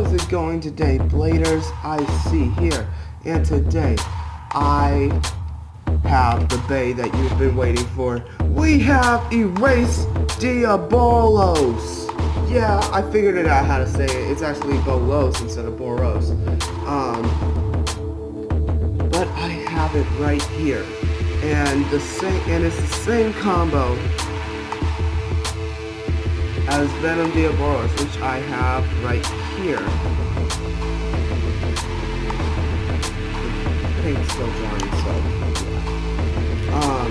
How's it going today, Bladers? I see here. And today, I have the bay that you've been waiting for. We have Erase Diaboros. Yeah, I figured it out how to say it. It's actually Bolos instead of Boros. But I have it right here. And it's the same combo as Venom Diaboros, which I have right here. The paint's still drying, so yeah.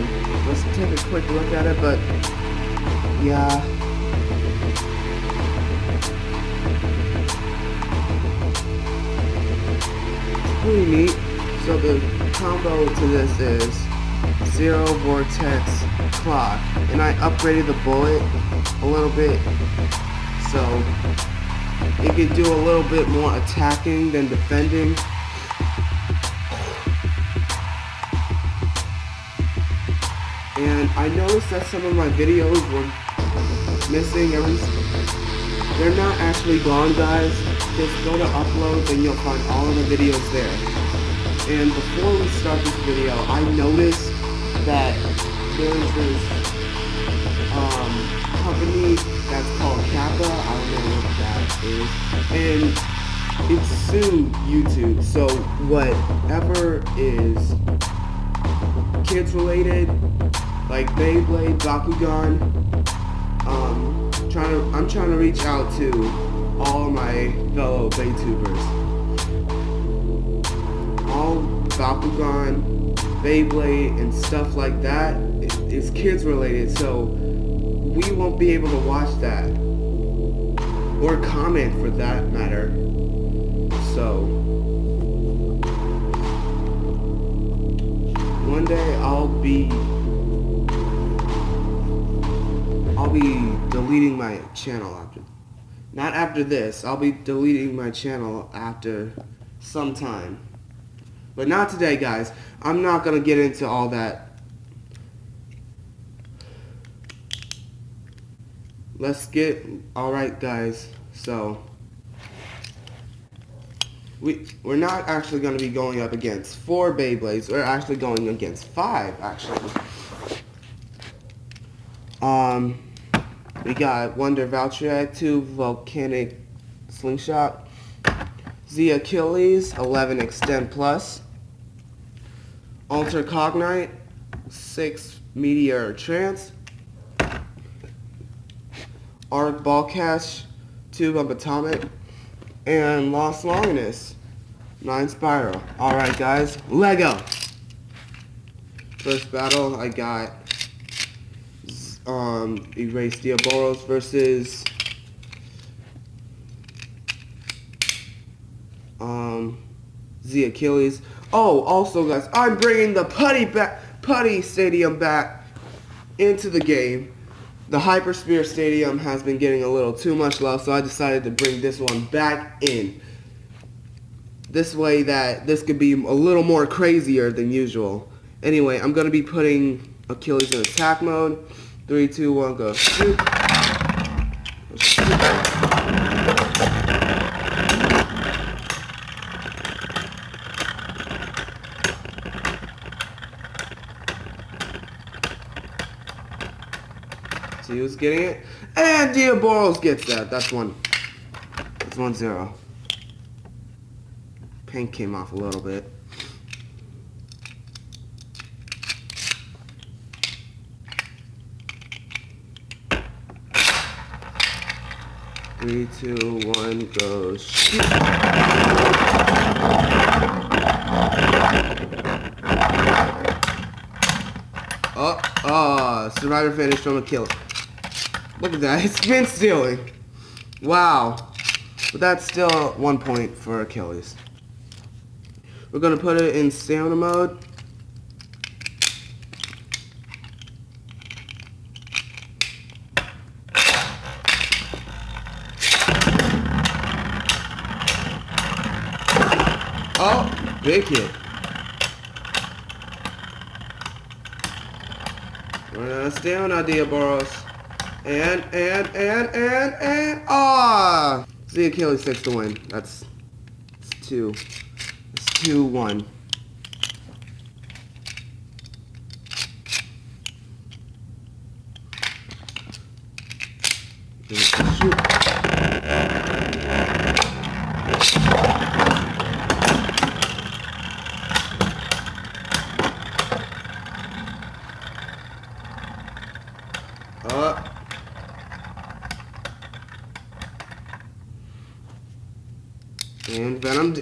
Let's take a quick look at it, but yeah. It's pretty neat. So the combo to this is Zero Vortex Clock, and I upgraded the bullet a little bit so it can do a little bit more attacking than defending. And I noticed that some of my videos were missing. They're not actually gone, guys. Just go to uploads and you'll find all of the videos there. And before we start this video, I noticed that there's this company that's called Kappa. I don't know what that is. And it sued YouTube. So whatever is kids related, like Beyblade, Bakugan, I'm trying to reach out to all my fellow Baytubers. All Bakugan, Beyblade, and stuff like that is kids related, so we won't be able to watch that or comment for that matter. So one day I'll be deleting my channel not after this. I'll be deleting my channel after some time. But not today, guys. I'm not going to get into all that. Alright, guys. So, we're not actually going to be going up against 4 Beyblades. We're actually going against 5, actually. We got Wonder Valtryek, 2 Volcanic Slingshot, Z Achilles, 11 Extend Plus, Alter Cognite, 6 Meteor Trance, Arc Ballcash, 2 Bump Atomic, and Lost Longinus, 9 Spiral. Alright, guys, Lego! First battle, I got Erase Diaboros versus Z Achilles. Oh, also, guys, I'm bringing the Putty Stadium back into the game. The Hypersphere Stadium has been getting a little too much love, so I decided to bring this one back in. This way that this could be a little more crazier than usual. Anyway, I'm going to be putting Achilles in attack mode. 3, 2, 1, go. Shoot. See who's getting it? And Diaboros gets that. That's 1. That's 1-0. Paint came off a little bit. Three, 2, 1, go shoot. Survivor finish from Achilles. Look at that, it's spin stealing. Wow. But that's still 1 point for Achilles. We're gonna put it in stamina mode. Oh, big hit. Let's down, Diaboros. And, The Achilles takes the win. That's 2. It's 2-1. Shoot. And Venom,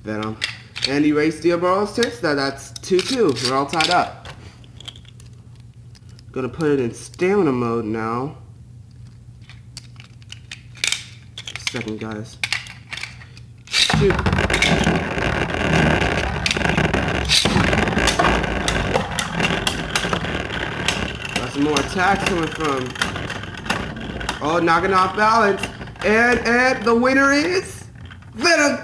Venom. And Erase Diaboros takes that. That's 2-2. We're all tied up. Gonna put it in stamina mode now. Second, guys. Shoot. Got some more attacks coming from. Oh, knocking off balance. And the winner is Venom.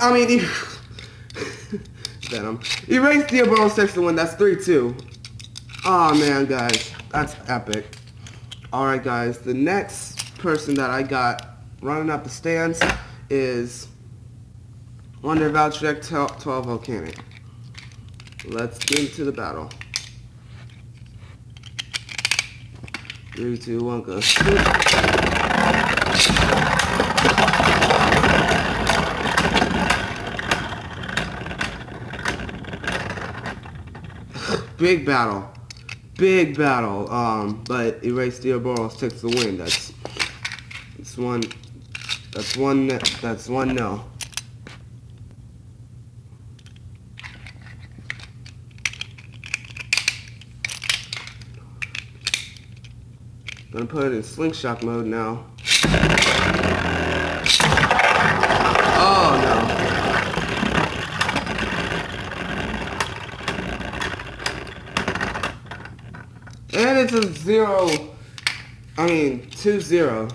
Venom. Erase Diaboros takes the win. That's 3-2. Oh man, guys, that's epic. All right, guys. The next person that I got running up the stands is Wonder Voucher 12 Volcanic. Let's get into the battle. 3, 2, 1, go. Big battle. Big battle. But Erase Diaboros takes the win. That's one no. Gonna put it in slingshot mode now. Oh no. And it's a 2-0.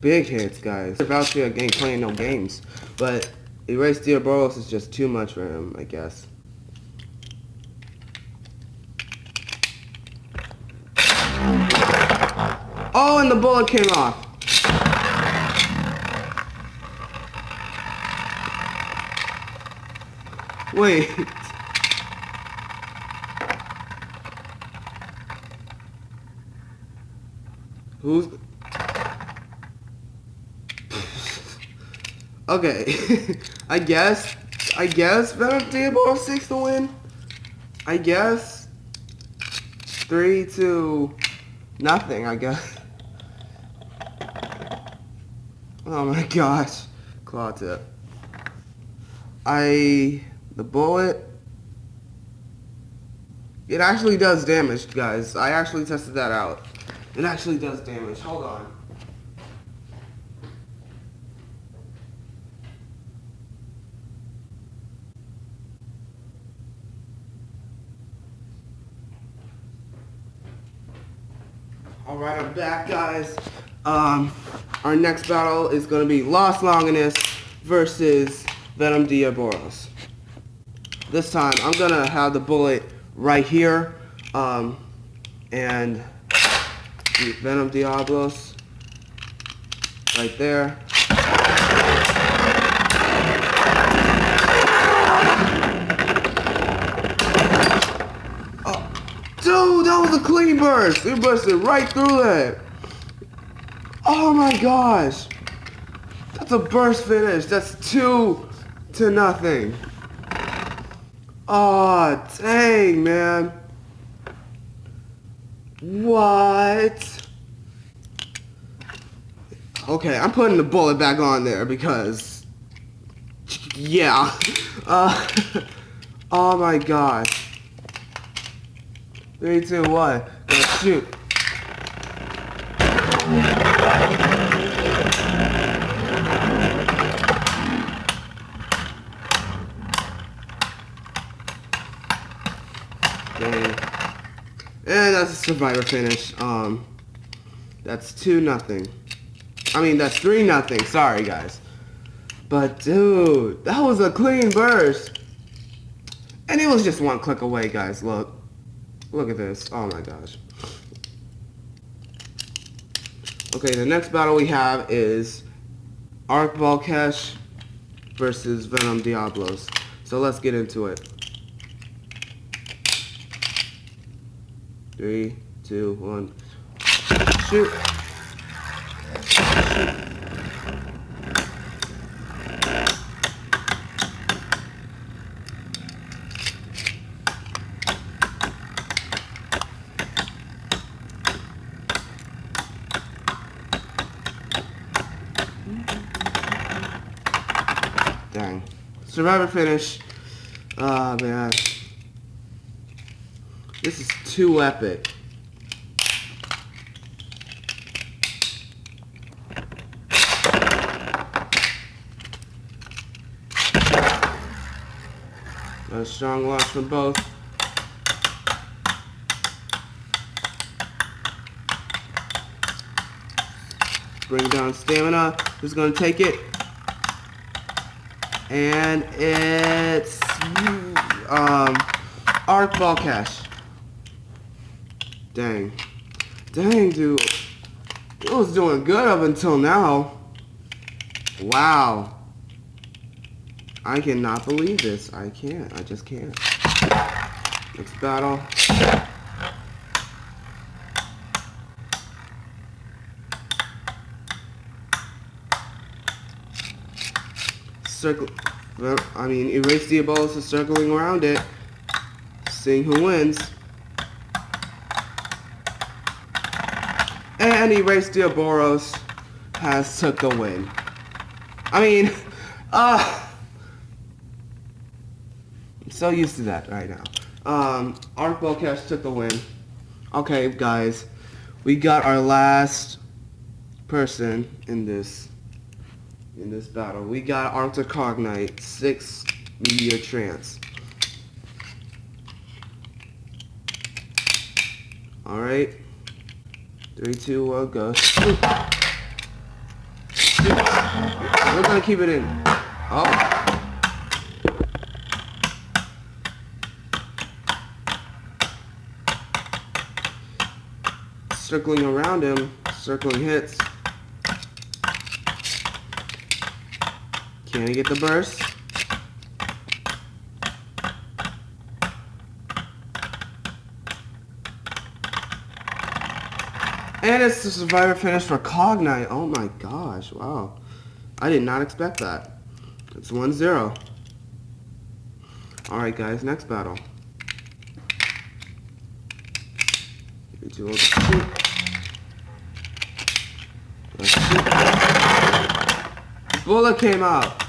Big hits, guys. Voucher ain't playing no games. But Erase Diaboros is just too much for him, I guess. Oh, and the bullet came off. Wait. Who's... Okay. I guess Venom Diaboros takes the win. I guess 3-0, I guess. Oh my gosh. Claw tip. The bullet, it actually does damage, guys. I actually tested that out. It actually does damage. Hold on. Alright, I'm back, guys. Our next battle is going to be Lost Longinus versus Venom Diaboros. This time, I'm going to have the bullet right here, and Venom Diaboros right there. Oh, dude, that was a clean burst. It busted right through that. Oh my gosh. That's a burst finish. That's 2-0. Oh, dang, man. What? Okay, I'm putting the bullet back on there because, yeah. Oh my gosh. 3, 2, 1. Let's shoot. And that's a survivor finish. That's 2-0. That's 3-0. Sorry, guys. But dude, that was a clean burst. And it was just one click away, guys. Look at this. Oh my gosh. Okay, the next battle we have is Arc Ball Cash versus Venom Diaboros. So let's get into it. 3, 2, 1. Shoot. Dang. Survivor finish. Ah, man. This is too epic. A strong launch from both. Bring down stamina. Who's going to take it? And it's Arc Ball Cash. Dang. Dang, dude. It was doing good up until now. Wow. I cannot believe this. I can't. I just can't. Next battle. Circle. I mean, Erase Diaboros is circling around it, seeing who wins. And Erase Diaboros has took the win. I mean, I'm so used to that right now. Arc Ball Cash took the win. Okay, guys, we got our last person in this battle. We got Arctic Cognite, 6 Meteor Trance. Alright. 3, 2, 1, go. Shoot. Shoot. We're gonna keep it in. Oh. Circling around him, circling hits. Can he get the burst? And it's the survivor finish for Cognite. Oh my gosh, wow. I did not expect that. It's 1-0. Alright guys, next battle. 3, 2, 1, shoot. Let's shoot. Bullet came out.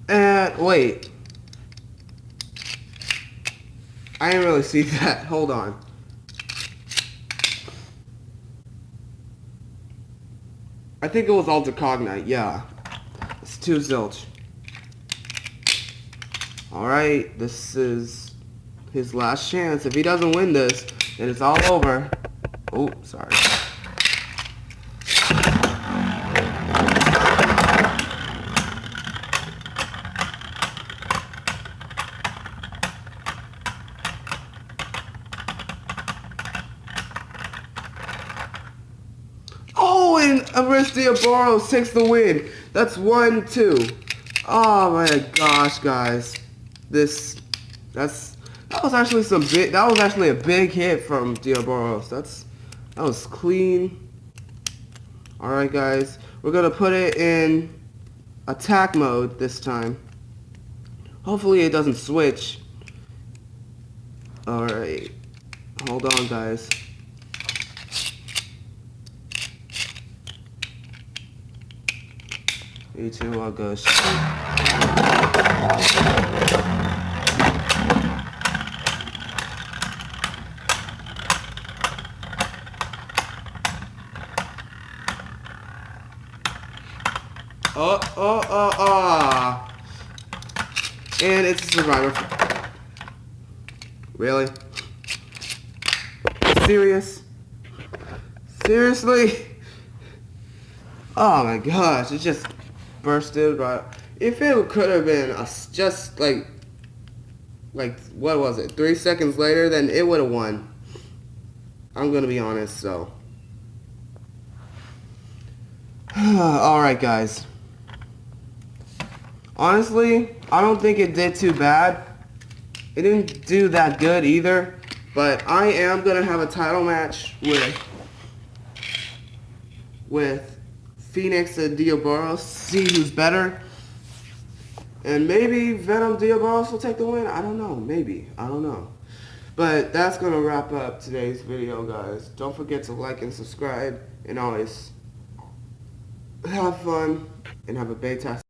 And wait, I didn't really see that. Hold on. I think it was Ultra Cognite, yeah. It's 2 zilch. Alright, this is his last chance. If he doesn't win this, then it's all over. Oh, sorry. Oh, and Erase Diaboros takes the win. That's 1-2. Oh my gosh, guys. That was actually a big hit from Diaboros. That was clean. Alright guys, we're gonna put it in attack mode this time. Hopefully it doesn't switch. Alright. Hold on guys. Me too, I'll go. And it's a survivor. Really? serious? Seriously? Oh my gosh, it just bursted right. If it could have been just like what was it, 3 seconds later, then it would have won. I'm gonna be honest, so. Alright guys. Honestly, I don't think it did too bad. It didn't do that good either. But I am gonna have a title match with Phoenix and Diaboros. See who's better. And maybe Venom Diaboros will take the win. I don't know. Maybe. I don't know. But that's gonna wrap up today's video, guys. Don't forget to like and subscribe. And always have fun and have a fantastic